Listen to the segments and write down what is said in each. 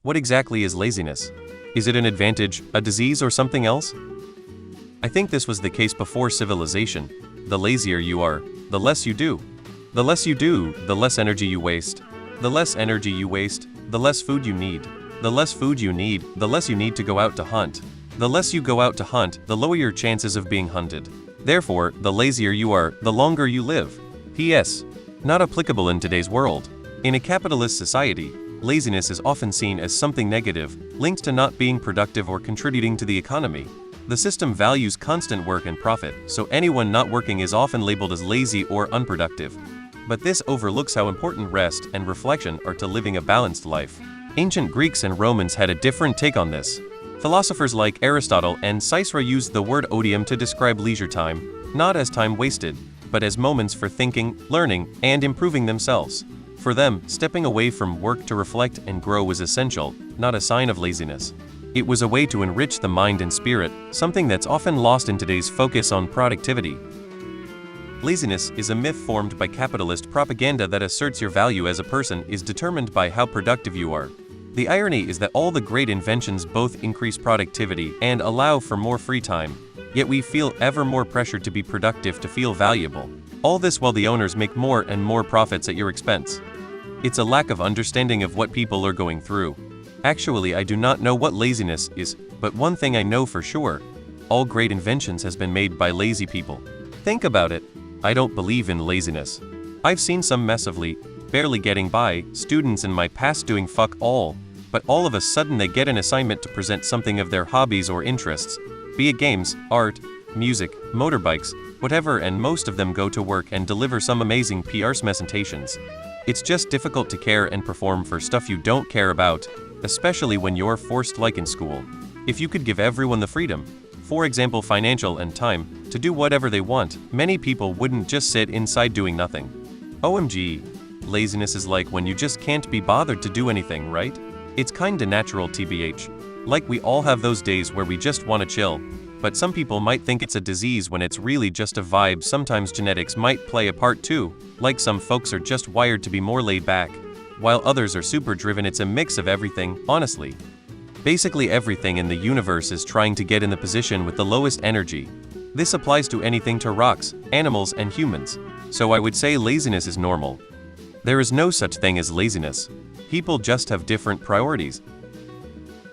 What exactly is laziness? Is it an advantage, a disease, or something else? I think this was the case before civilization. The lazier you are, the less you do. The less you do, the less energy you waste. The less energy you waste, the less food you need. The less food you need, the less you need to go out to hunt. The less you go out to hunt, the lower your chances of being hunted. Therefore, the lazier you are, the longer you live. P.S. Not applicable in today's world. In a capitalist society, laziness is often seen as something negative, linked to not being productive or contributing to the economy. The system values constant work and profit, so anyone not working is often labeled as lazy or unproductive. But this overlooks how important rest and reflection are to living a balanced life. Ancient Greeks and Romans had a different take on this. Philosophers like Aristotle and Cicero used the word odium to describe leisure time, not as time wasted, but as moments for thinking, learning, and improving themselves. For them, stepping away from work to reflect and grow was essential, not a sign of laziness. It was a way to enrich the mind and spirit, something that's often lost in today's focus on productivity. Laziness is a myth formed by capitalist propaganda that asserts your value as a person is determined by how productive you are. The irony is that all the great inventions both increase productivity and allow for more free time, yet we feel ever more pressure to be productive to feel valuable. All this while the owners make more and more profits at your expense. It's a lack of understanding of what people are going through. Actually, I do not know what laziness is, but one thing I know for sure: all great inventions has been made by lazy people. Think about it. I don't believe in laziness. I've seen some massively, barely getting by, students in my past doing fuck all, but all of a sudden they get an assignment to present something of their hobbies or interests, be it games, art, music, motorbikes, whatever, and most of them go to work and deliver some amazing PR presentations. It's just difficult to care and perform for stuff you don't care about, especially when you're forced like in school. If you could give everyone the freedom, for example financial and time, to do whatever they want, many people wouldn't just sit inside doing nothing. OMG. Laziness is like when you just can't be bothered to do anything, right? It's kinda natural tbh. Like we all have those days where we just wanna chill. But some people might think it's a disease when it's really just a vibe. Sometimes genetics might play a part too, like some folks are just wired to be more laid back, while others are super driven. It's a mix of everything, honestly. Basically everything in the universe is trying to get in the position with the lowest energy. This applies to anything, to rocks, animals, and humans. So I would say laziness is normal. There is no such thing as laziness. People just have different priorities.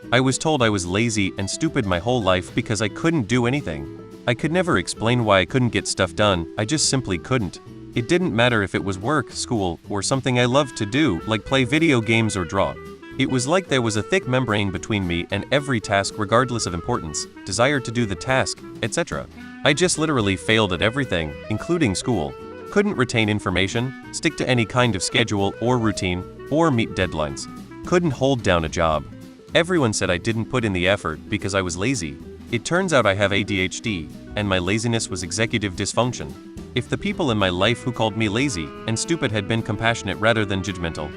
I was told I was lazy and stupid my whole life because I couldn't do anything. I could never explain why I couldn't get stuff done, I just simply couldn't. It didn't matter if it was work, school, or something I loved to do, like play video games or draw. It was like there was a thick membrane between me and every task regardless of importance, desire to do the task, etc. I just literally failed at everything, including school. Couldn't retain information, stick to any kind of schedule or routine, or meet deadlines. Couldn't hold down a job. Everyone said I didn't put in the effort because I was lazy. It turns out I have ADHD, and my laziness was executive dysfunction. If the people in my life who called me lazy and stupid had been compassionate rather than judgmental,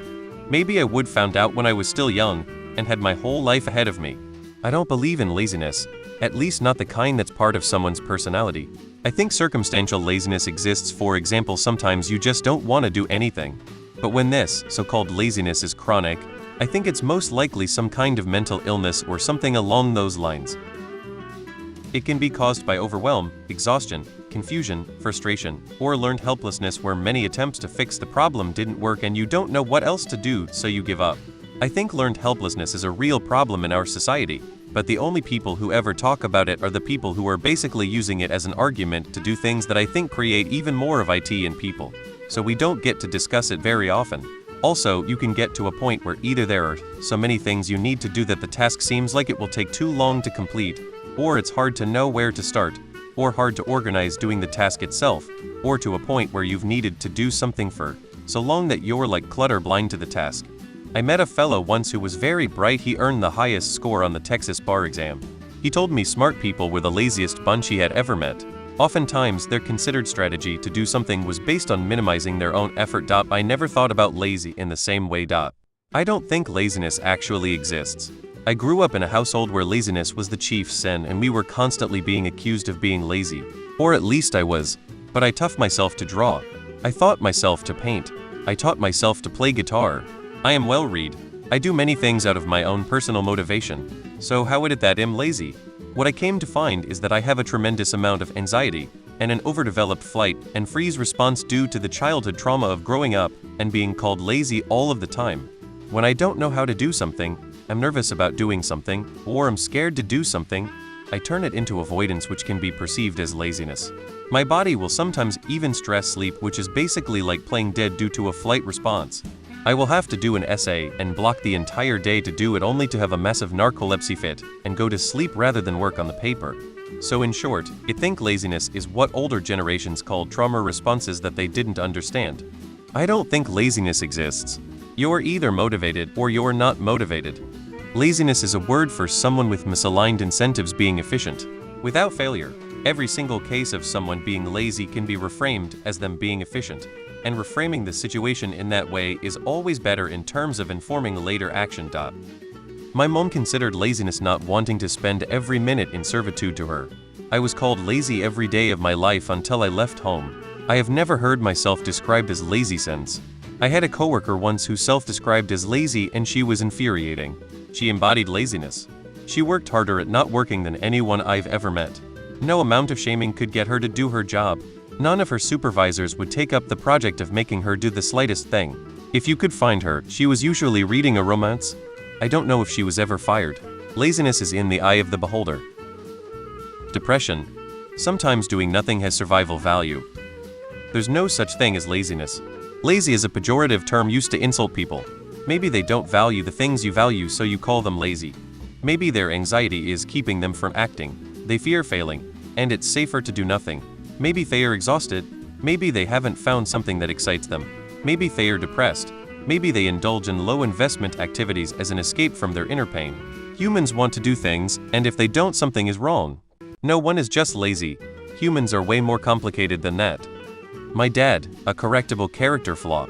maybe I would found out when I was still young and had my whole life ahead of me. I don't believe in laziness, at least not the kind that's part of someone's personality. I think circumstantial laziness exists. For example, sometimes you just don't want to do anything. But when this so-called laziness is chronic, I think it's most likely some kind of mental illness or something along those lines. It can be caused by overwhelm, exhaustion, confusion, frustration, or learned helplessness where many attempts to fix the problem didn't work and you don't know what else to do, so you give up. I think learned helplessness is a real problem in our society, but the only people who ever talk about it are the people who are basically using it as an argument to do things that I think create even more of it in people. So we don't get to discuss it very often. Also, you can get to a point where either there are so many things you need to do that the task seems like it will take too long to complete, or it's hard to know where to start, or hard to organize doing the task itself, or to a point where you've needed to do something for so long that you're like clutter blind to the task. I met a fellow once who was very bright. He earned the highest score on the Texas bar exam. He told me smart people were the laziest bunch he had ever met. Oftentimes, their considered strategy to do something was based on minimizing their own effort. I never thought about lazy in the same way. I don't think laziness actually exists. I grew up in a household where laziness was the chief sin and we were constantly being accused of being lazy. Or at least I was. But I taught myself to draw. I taught myself to paint. I taught myself to play guitar. I am well read. I do many things out of my own personal motivation. So how is it that I'm lazy? What I came to find is that I have a tremendous amount of anxiety and an overdeveloped flight and freeze response due to the childhood trauma of growing up and being called lazy all of the time. When I don't know how to do something, I'm nervous about doing something, or I'm scared to do something, I turn it into avoidance, which can be perceived as laziness. My body will sometimes even stress sleep, which is basically like playing dead due to a flight response. I will have to do an essay and block the entire day to do it, only to have a massive narcolepsy fit and go to sleep rather than work on the paper. So in short, I think laziness is what older generations called trauma responses that they didn't understand. I don't think laziness exists. You're either motivated or you're not motivated. Laziness is a word for someone with misaligned incentives being efficient. Without failure, every single case of someone being lazy can be reframed as them being efficient. And reframing the situation in that way is always better in terms of informing later action. My mom considered laziness not wanting to spend every minute in servitude to her. I was called lazy every day of my life until I left home. I have never heard myself described as lazy since. I had a coworker once who self-described as lazy, and she was infuriating. She embodied laziness. She worked harder at not working than anyone I've ever met. No amount of shaming could get her to do her job. None of her supervisors would take up the project of making her do the slightest thing. If you could find her, she was usually reading a romance. I don't know if she was ever fired. Laziness is in the eye of the beholder. Depression. Sometimes doing nothing has survival value. There's no such thing as laziness. Lazy is a pejorative term used to insult people. Maybe they don't value the things you value, so you call them lazy. Maybe their anxiety is keeping them from acting. They fear failing, and it's safer to do nothing. Maybe they are exhausted. Maybe they haven't found something that excites them. Maybe they are depressed. Maybe they indulge in low-investment activities as an escape from their inner pain. Humans want to do things, and if they don't, something is wrong. No one is just lazy. Humans are way more complicated than that. My dad, a correctable character flaw.